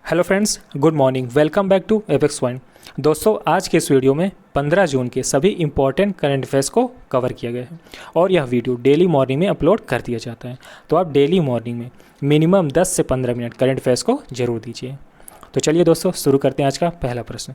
Hello friends, good morning. Welcome back to Apex Point. दोस्तों, आज के इस वीडियो में 15 जून के सभी इंपॉर्टेंट करंट अफेयर्स को कवर किया गया है और यह वीडियो डेली मॉर्निंग में अपलोड कर दिया जाता है। तो आप डेली मॉर्निंग में मिनिमम 10 से 15 मिनट करंट अफेयर्स को जरूर दीजिए। तो चलिए दोस्तों, शुरू करते हैं आज का पहला प्रश्न।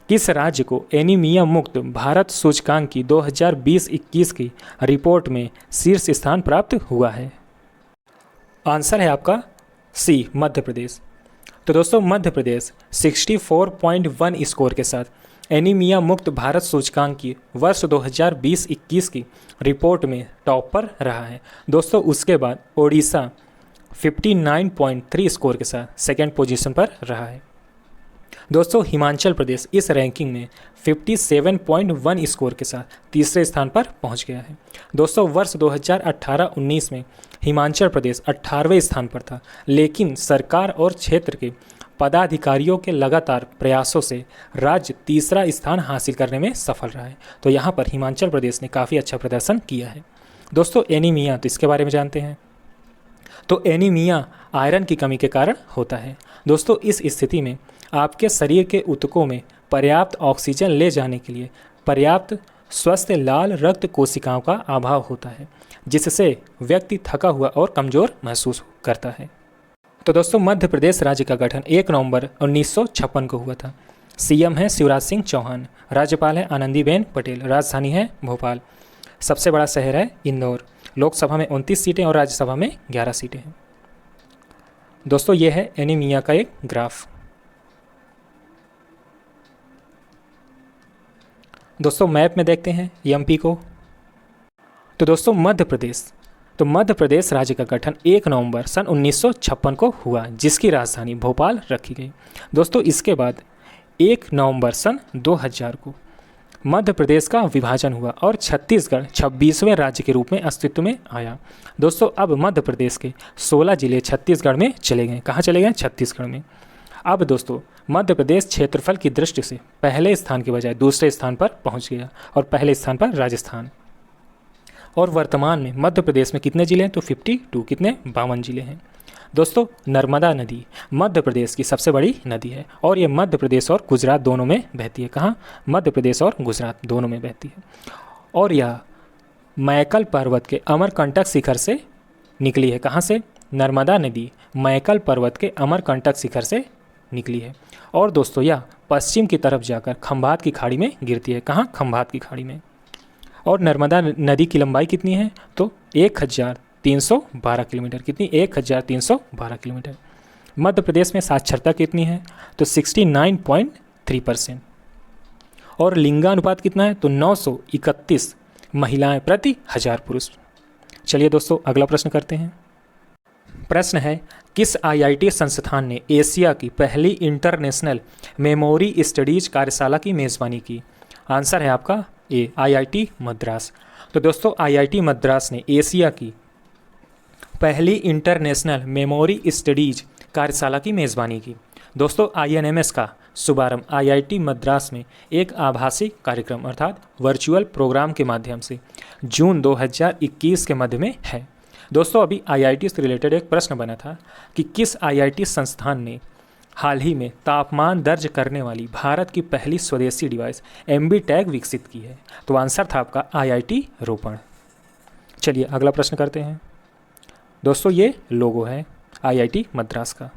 किस राज्य को एनीमिया मुक्त भारत सूचकांक की 2020-21 की रिपोर्ट में शीर्ष स्थान प्राप्त हुआ है? आंसर है आपका सी, मध्य प्रदेश। तो दोस्तों, मध्य प्रदेश 64.1 स्कोर के साथ एनीमिया मुक्त भारत सूचकांक की वर्ष 2020-21 की रिपोर्ट में टॉप पर रहा है। दोस्तों, उसके बाद ओडिशा 59.3 स्कोर के साथ सेकेंड पोजीशन पर रहा है। दोस्तों, हिमाचल प्रदेश इस रैंकिंग में 57.1 स्कोर के साथ तीसरे स्थान पर पहुंच गया है। दोस्तों, वर्ष 2018-19 में हिमाचल प्रदेश 18वें स्थान पर था, लेकिन सरकार और क्षेत्र के पदाधिकारियों के लगातार प्रयासों से राज्य तीसरा स्थान हासिल करने में सफल रहा है। तो यहाँ पर हिमाचल प्रदेश ने काफ़ी अच्छा प्रदर्शन किया है। दोस्तों, एनीमिया, तो इसके बारे में जानते हैं। तो एनीमिया आयरन की कमी के कारण होता है। दोस्तों, इस स्थिति में आपके शरीर के ऊतकों में पर्याप्त ऑक्सीजन ले जाने के लिए पर्याप्त स्वस्थ लाल रक्त कोशिकाओं का अभाव होता है, जिससे व्यक्ति थका हुआ और कमज़ोर महसूस करता है। तो दोस्तों, मध्य प्रदेश राज्य का गठन 1 नवंबर 1956 को हुआ था। सीएम है शिवराज सिंह चौहान, राज्यपाल है आनंदीबेन पटेल, राजधानी है भोपाल, सबसे बड़ा शहर है इंदौर, लोकसभा में 29 सीटें और राज्यसभा में 11 सीटें हैं। दोस्तों, ये है एनीमिया का एक ग्राफ। दोस्तों, मैप में देखते हैं एमपी को। तो दोस्तों, मध्य प्रदेश राज्य का गठन 1 नवंबर सन 1956 को हुआ, जिसकी राजधानी भोपाल रखी गई। दोस्तों, इसके बाद 1 नवंबर सन 2000 को मध्य प्रदेश का विभाजन हुआ और छत्तीसगढ़ 26वें राज्य के रूप में अस्तित्व में आया। दोस्तों, अब मध्य प्रदेश के 16 जिले छत्तीसगढ़ में चले गए। कहाँ चले गए? छत्तीसगढ़ में। अब दोस्तों, मध्य प्रदेश क्षेत्रफल की दृष्टि से पहले स्थान के बजाय दूसरे स्थान पर पहुंच गया और पहले स्थान पर राजस्थान। और वर्तमान में मध्य प्रदेश में कितने जिले हैं? तो 52, कितने? 52 जिले हैं। दोस्तों, नर्मदा नदी मध्य प्रदेश की सबसे बड़ी नदी है और ये मध्य प्रदेश और गुजरात दोनों में बहती है। कहाँ? मध्य प्रदेश और गुजरात दोनों में बहती है। और यह मैकल पर्वत के अमरकंटक शिखर से निकली है। कहाँ से? नर्मदा नदी मैकल पर्वत के अमरकंटक शिखर से निकली है। और दोस्तों, यह पश्चिम की तरफ जाकर खंभात की खाड़ी में गिरती है। कहाँ? खंभात की खाड़ी में। और नर्मदा नदी की लंबाई कितनी है? तो 1312 किलोमीटर। कितनी? 1312 किलोमीटर। मध्य प्रदेश में साक्षरता कितनी है? तो 69.3%। और लिंगानुपात कितना है? तो 931 महिलाएं प्रति 1000 पुरुष। चलिए दोस्तों, अगला प्रश्न करते हैं। प्रश्न है, किस आईआईटी संस्थान ने एशिया की पहली इंटरनेशनल मेमोरी स्टडीज कार्यशाला की मेज़बानी की? आंसर है आपका ए, आईआईटी मद्रास। तो दोस्तों, आईआईटी मद्रास ने एशिया की पहली इंटरनेशनल मेमोरी स्टडीज कार्यशाला की मेज़बानी की। दोस्तों, आईएनएमएस का शुभारंभ आईआईटी मद्रास में एक आभासी कार्यक्रम अर्थात वर्चुअल प्रोग्राम के माध्यम से जून 2021 के मध्य में है। दोस्तों, अभी आईआईटी से रिलेटेड एक प्रश्न बना था कि किस आईआईटी संस्थान ने हाल ही में तापमान दर्ज करने वाली भारत की पहली स्वदेशी डिवाइस एमबी टैग विकसित की है? तो आंसर था आपका आईआईटी रोपण। चलिए अगला प्रश्न करते हैं। दोस्तों, ये लोगो है आईआईटी मद्रास का।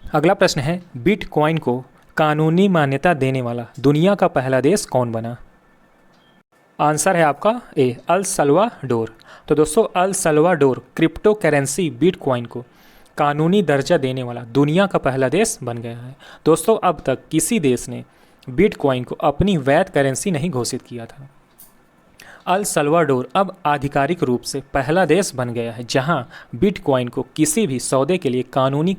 अगला प्रश्न है, बिटकॉइन को कानूनी मान्यता देने वाला दुनिया का पहला देश कौन बना? आंसर है आपका ए, अल सल्वाडोर। तो दोस्तों, El Salvador crypto currency bitcoin को कानूनी दर्जा देने वाला दुनिया का पहला देश बन गया है। दोस्तों, अब तक किसी देश ने बिटकॉइन को अपनी वैध करेंसी नहीं घोषित किया था। अल सल्वाडोर अब आधिकारिक रूप से पहला देश बन गया है जहां बिटकॉइन को किसी भी सौदे के लिए कानूनी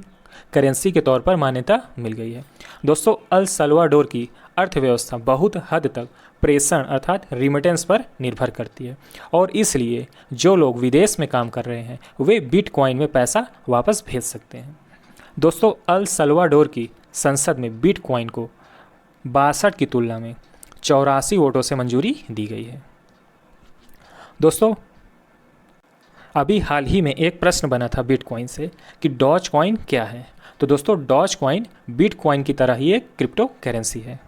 करेंसी के तौर पर मान्यता मिल गई है। दोस्तों, अल सल्वाडोर की अर्थव्यवस्था बहुत हद तक प्रेषण अर्थात रिमिटेंस पर निर्भर करती है और इसलिए जो लोग विदेश में काम कर रहे हैं वे बिटकॉइन में पैसा वापस भेज सकते हैं। दोस्तों, अल सल्वाडोर की संसद में बिटकॉइन को 62 की तुलना में 84 वोटों से मंजूरी दी गई है। दोस्तों, अभी हाल ही में एक प्रश्न बना था बिटकॉइन से कि डॉज कॉइन क्या है। तो दोस्तों डॉज कॉइन बिटकॉइन की तरह ही एक क्रिप्टो करेंसी है।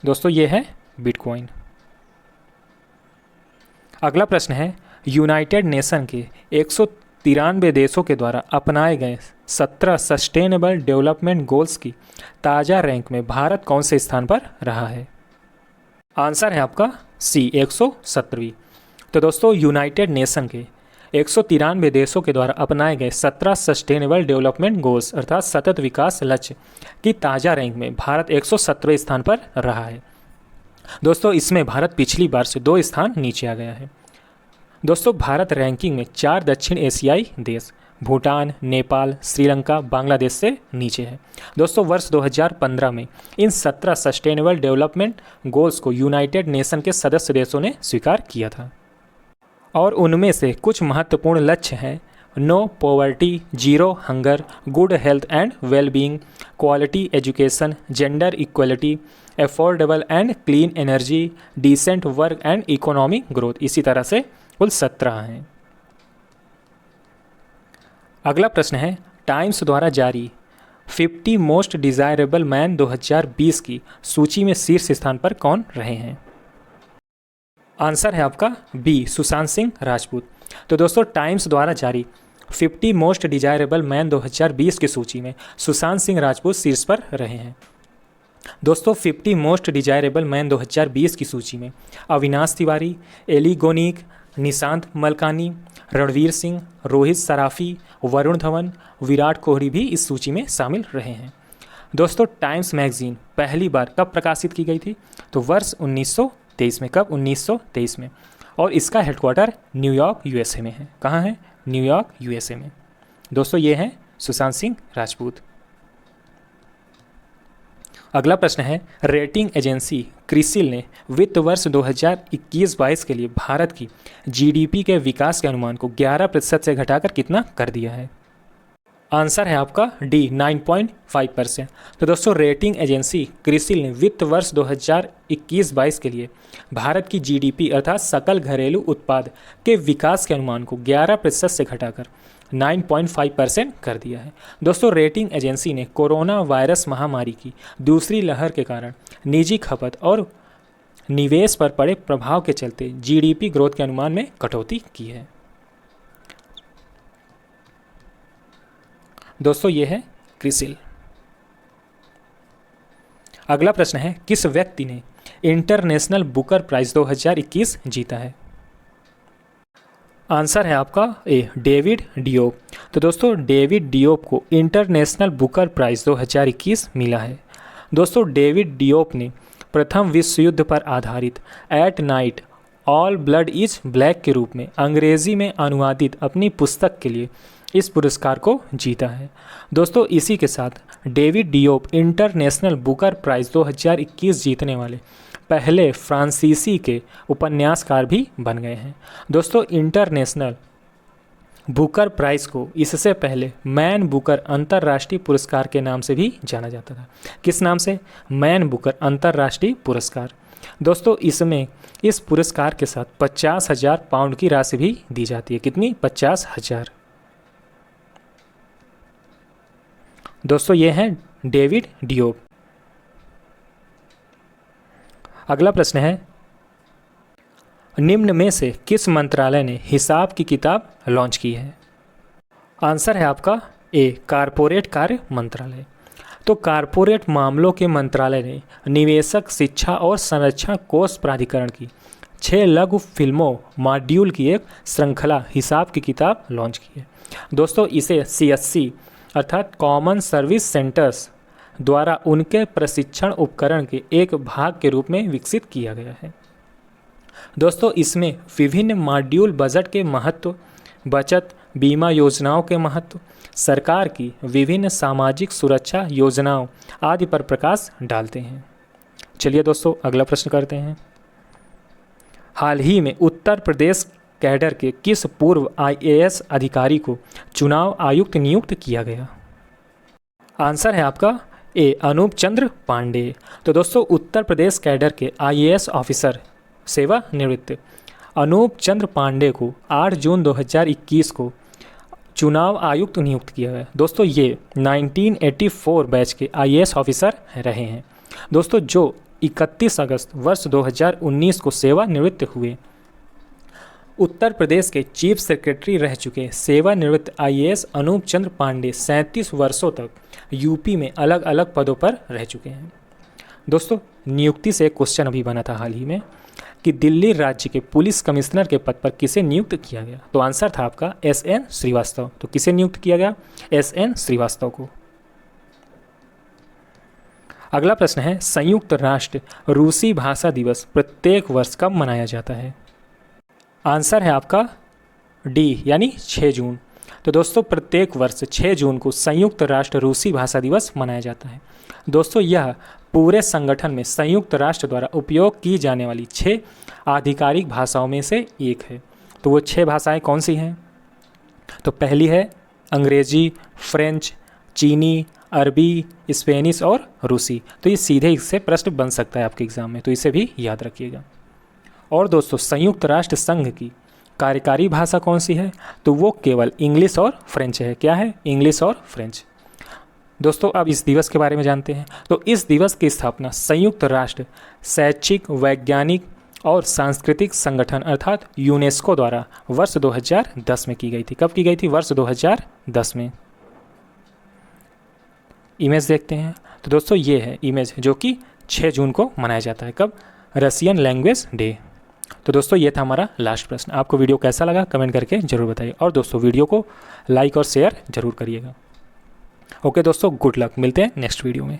दोस्तों ये है बिटकॉइन। अगला प्रश्न है, यूनाइटेड नेशन के 193 देशों के द्वारा अपनाए गए 17 सस्टेनेबल डेवलपमेंट गोल्स की ताज़ा रैंक में भारत कौन से स्थान पर रहा है? आंसर है आपका सी 117वीं। तो दोस्तों यूनाइटेड नेशन के 193 देशों के द्वारा अपनाए गए 17 सस्टेनेबल डेवलपमेंट गोल्स अर्थात सतत विकास लक्ष्य की ताज़ा रैंक में भारत 117वें स्थान पर रहा है। दोस्तों इसमें भारत पिछली बार से 2 स्थान नीचे आ गया है। दोस्तों भारत रैंकिंग में 4 दक्षिण एशियाई देश भूटान, नेपाल, श्रीलंका, बांग्लादेश से नीचे है। दोस्तों वर्ष 2015 में इन 17 सस्टेनेबल डेवलपमेंट गोल्स को यूनाइटेड नेशन के सदस्य देशों ने स्वीकार किया था और उनमें से कुछ महत्वपूर्ण लक्ष्य हैं: no poverty, zero hunger, good health and wellbeing, quality education, gender equality, affordable and clean energy, decent work and economic growth. इसी तरह से कुल 17 हैं। अगला प्रश्न है, टाइम्स द्वारा जारी 50 मोस्ट डिज़ायरेबल मैन 2020 की सूची में शीर्ष स्थान पर कौन रहे हैं? आंसर है आपका बी सुशांत सिंह राजपूत। तो दोस्तों टाइम्स द्वारा जारी 50 मोस्ट डिजायरेबल मैन 2020 की सूची में सुशांत सिंह राजपूत शीर्ष पर रहे हैं। दोस्तों 50 मोस्ट डिजायरेबल मैन 2020 की सूची में अविनाश तिवारी, एली गोनीक, निशांत मलकानी, रणवीर सिंह, रोहित सराफी, वरुण धवन, विराट कोहली भी इस सूची में शामिल रहे हैं। दोस्तों टाइम्स मैगजीन पहली बार कब प्रकाशित की गई थी? तो वर्ष 1923 में। कब? 1923 में। और इसका हेडक्वार्टर न्यूयॉर्क यूएसए में है। कहाँ है? न्यूयॉर्क यूएसए में। दोस्तों ये हैं सुशांत सिंह राजपूत। अगला प्रश्न है, रेटिंग एजेंसी क्रिसिल ने वित्त वर्ष 2021-22 के लिए भारत की जीडीपी के विकास के अनुमान को 11% से घटाकर कितना कर दिया है? आंसर है आपका डी 9.5%। तो दोस्तों रेटिंग एजेंसी क्रिसिल ने वित्त वर्ष 2021-22 के लिए भारत की जीडीपी अर्थात सकल घरेलू उत्पाद के विकास के अनुमान को 11% से घटाकर 9.5% कर दिया है। दोस्तों रेटिंग एजेंसी ने कोरोना वायरस महामारी की दूसरी लहर के कारण निजी खपत और निवेश पर पड़े प्रभाव के चलते जीडीपी ग्रोथ के अनुमान में कटौती की है। दोस्तों ये है क्रिसिल। अगला प्रश्न है, किस व्यक्ति ने इंटरनेशनल बुकर प्राइज 2021 जीता है? आंसर है आपका ए डेविड डियोप। तो दोस्तों डेविड डियोप को इंटरनेशनल बुकर प्राइज 2021 मिला है। दोस्तों डेविड डियोप ने प्रथम विश्व युद्ध पर आधारित at night all blood is black के रूप में अंग्रेजी में अनुवादित अपनी पुस्तक के लिए इस पुरस्कार को जीता है। दोस्तों इसी के साथ David Diop International Booker Prize 2021 जीतने वाले पहले फ्रांसीसी के उपन्यासकार भी बन गए हैं। दोस्तों इंटरनेशनल बुकर प्राइज को इससे पहले मैन बुकर अंतर्राष्ट्रीय पुरस्कार के नाम से भी जाना जाता था। किस नाम से? मैन बुकर अंतर्राष्ट्रीय पुरस्कार। दोस्तों इसमें इस पुरस्कार के साथ 50,000 पाउंड की राशि भी दी जाती है। कितनी? 50,000। दोस्तों ये हैं डेविड डियोप। अगला प्रश्न है, निम्न में से किस मंत्रालय ने हिसाब की किताब लॉन्च की है? आंसर है आपका ए कारपोरेट कार्य मंत्रालय। तो कारपोरेट मामलों के मंत्रालय ने निवेशक शिक्षा और संरक्षण कोष प्राधिकरण की 6 लघु फिल्मों मॉड्यूल की एक श्रृंखला हिसाब की किताब लॉन्च की है। दोस्तों इसे CSC अर्थात कॉमन सर्विस सेंटर्स द्वारा उनके प्रशिक्षण उपकरण के एक भाग के रूप में विकसित किया गया है। दोस्तों इसमें विभिन्न मॉड्यूल बजट के महत्व, बचत बीमा योजनाओं के महत्व, सरकार की विभिन्न सामाजिक सुरक्षा योजनाओं आदि पर प्रकाश डालते हैं। चलिए दोस्तों अगला प्रश्न करते हैं। हाल ही में उत्तर प्रदेश कैडर के किस पूर्व IAS अधिकारी को चुनाव आयुक्त नियुक्त किया गया? आंसर है आपका ए अनूप चंद्र पांडे। तो दोस्तों उत्तर प्रदेश कैडर के IAS ऑफिसर सेवानिवृत्त अनूप चंद्र पांडे को 8 जून 2021 को चुनाव आयुक्त नियुक्त किया गया। दोस्तों ये 1984 बैच के IAS ऑफिसर रहे हैं दोस्तों, जो 31 अगस्त वर्ष 2019 को सेवानिवृत्त हुए। उत्तर प्रदेश के चीफ सेक्रेटरी रह चुके सेवानिवृत्त IAS अनूप चंद्र पांडे 37 वर्षों तक यूपी में अलग अलग पदों पर रह चुके हैं। दोस्तों नियुक्ति से एक क्वेश्चन अभी बना था हाल ही में कि दिल्ली राज्य के पुलिस कमिश्नर के पद पर किसे नियुक्त किया गया, तो आंसर था आपका SN श्रीवास्तव। तो किसे नियुक्त किया गया? SN श्रीवास्तव को। अगला प्रश्न है, संयुक्त राष्ट्र रूसी भाषा दिवस प्रत्येक वर्ष कब मनाया जाता है? आंसर है आपका D यानी 6 जून। तो दोस्तों प्रत्येक वर्ष 6 जून को संयुक्त राष्ट्र रूसी भाषा दिवस मनाया जाता है। दोस्तों यह पूरे संगठन में संयुक्त राष्ट्र द्वारा उपयोग की जाने वाली 6 आधिकारिक भाषाओं में से एक है। तो वो 6 भाषाएं कौन सी हैं? तो पहली है अंग्रेजी, फ्रेंच, चीनी, अरबी, स्पेनिश और रूसी। तो ये सीधे इससे प्रश्न बन सकता है आपके एग्जाम में, तो इसे भी याद रखिएगा। और दोस्तों संयुक्त राष्ट्र संघ की कार्यकारी भाषा कौन सी है? तो वो केवल इंग्लिश और फ्रेंच है। क्या है? इंग्लिश और फ्रेंच। दोस्तों अब इस दिवस के बारे में जानते हैं। तो इस दिवस की स्थापना संयुक्त राष्ट्र शैक्षिक, वैज्ञानिक और सांस्कृतिक संगठन अर्थात यूनेस्को द्वारा वर्ष 2010 में की गई थी। कब की गई थी? वर्ष 2010 में। इमेज देखते हैं। तो दोस्तों ये है इमेज जो कि 6 जून को मनाया जाता है। कब? Russian language day. तो दोस्तों ये था हमारा लास्ट प्रश्न। आपको वीडियो कैसा लगा कमेंट करके ज़रूर बताइए, और दोस्तों वीडियो को लाइक और शेयर ज़रूर करिएगा। ओके दोस्तों, गुड लक। मिलते हैं नेक्स्ट वीडियो में।